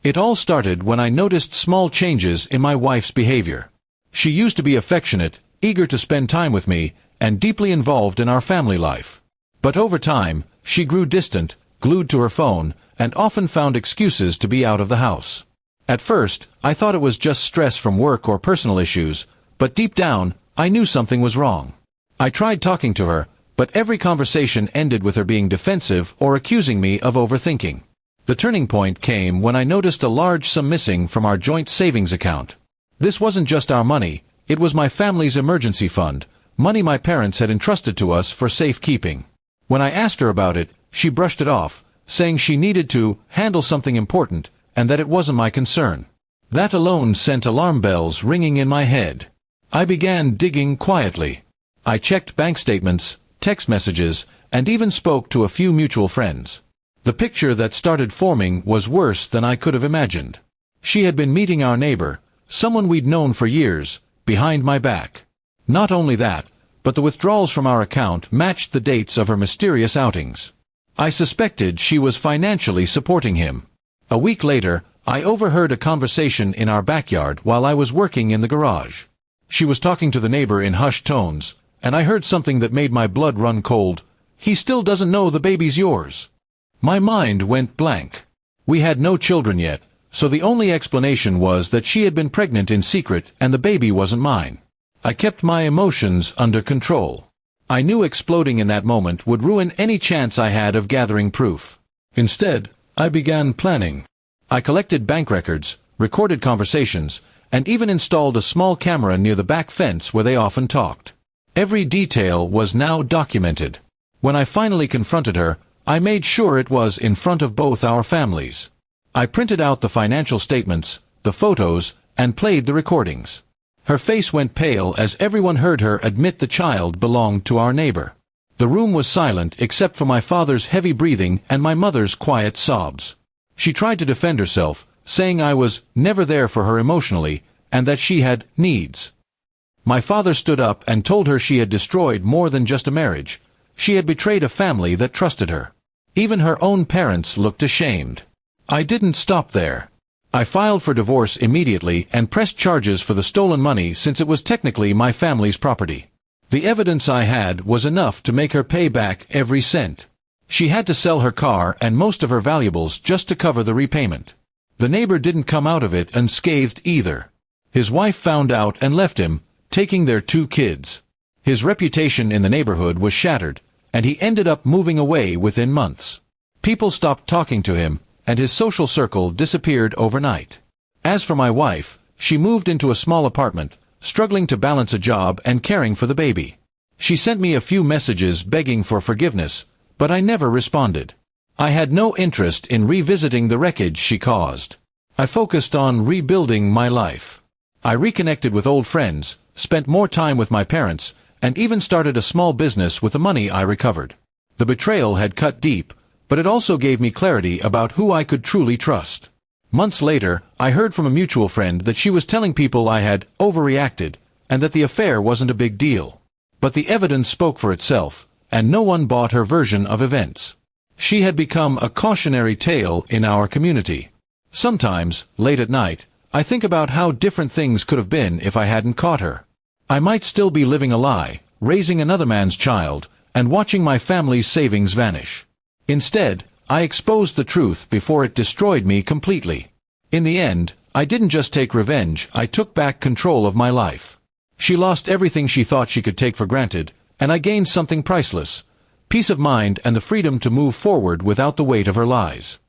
It all started when I noticed small changes in my wife's behavior. She used to be affectionate, eager to spend time with me, and deeply involved in our family life. But over time, she grew distant, glued to her phone, and often found excuses to be out of the house. At first, I thought it was just stress from work or personal issues, but deep down, I knew something was wrong. I tried talking to her, but every conversation ended with her being defensive or accusing me of overthinking. The turning point came when I noticed a large sum missing from our joint savings account. This wasn't just our money, it was my family's emergency fund, money my parents had entrusted to us for safekeeping. When I asked her about it, she brushed it off, saying she needed to handle something important, and that it wasn't my concern. That alone sent alarm bells ringing in my head. I began digging quietly. I checked bank statements, text messages, and even spoke to a few mutual friends. The picture that started forming was worse than I could have imagined. She had been meeting our neighbor, someone we'd known for years, behind my back. Not only that, but the withdrawals from our account matched the dates of her mysterious outings. I suspected she was financially supporting him. A week later, I overheard a conversation in our backyard while I was working in the garage. She was talking to the neighbor in hushed tones, and I heard something that made my blood run cold. "He still doesn't know the baby's yours." My mind went blank. We had no children yet, so the only explanation was that she had been pregnant in secret and the baby wasn't mine. I kept my emotions under control. I knew exploding in that moment would ruin any chance I had of gathering proof. Instead, I began planning. I collected bank records, recorded conversations, and even installed a small camera near the back fence where they often talked. Every detail was now documented. When I finally confronted her, I made sure it was in front of both our families. I printed out the financial statements, the photos, and played the recordings. Her face went pale as everyone heard her admit the child belonged to our neighbor. The room was silent except for my father's heavy breathing and my mother's quiet sobs. She tried to defend herself, saying I was never there for her emotionally, and that she had needs. My father stood up and told her she had destroyed more than just a marriage. She had betrayed a family that trusted her. Even her own parents looked ashamed. I didn't stop there. I filed for divorce immediately and pressed charges for the stolen money since it was technically my family's property. The evidence I had was enough to make her pay back every cent. She had to sell her car and most of her valuables just to cover the repayment. The neighbor didn't come out of it unscathed either. His wife found out and left him, taking their 2 kids. His reputation in the neighborhood was shattered, and he ended up moving away within months. People stopped talking to him, and his social circle disappeared overnight. As for my wife, she moved into a small apartment, struggling to balance a job and caring for the baby. She sent me a few messages begging for forgiveness, but I never responded. I had no interest in revisiting the wreckage she caused. I focused on rebuilding my life. I reconnected with old friends, spent more time with my parents, and even started a small business with the money I recovered. The betrayal had cut deep, but it also gave me clarity about who I could truly trust. Months later, I heard from a mutual friend that she was telling people I had overreacted, and that the affair wasn't a big deal. But the evidence spoke for itself, and no one bought her version of events. She had become a cautionary tale in our community. Sometimes, late at night, I think about how different things could have been if I hadn't caught her. I might still be living a lie, raising another man's child, and watching my family's savings vanish. Instead, I exposed the truth before it destroyed me completely. In the end, I didn't just take revenge, I took back control of my life. She lost everything she thought she could take for granted, and I gained something priceless: peace of mind and the freedom to move forward without the weight of her lies.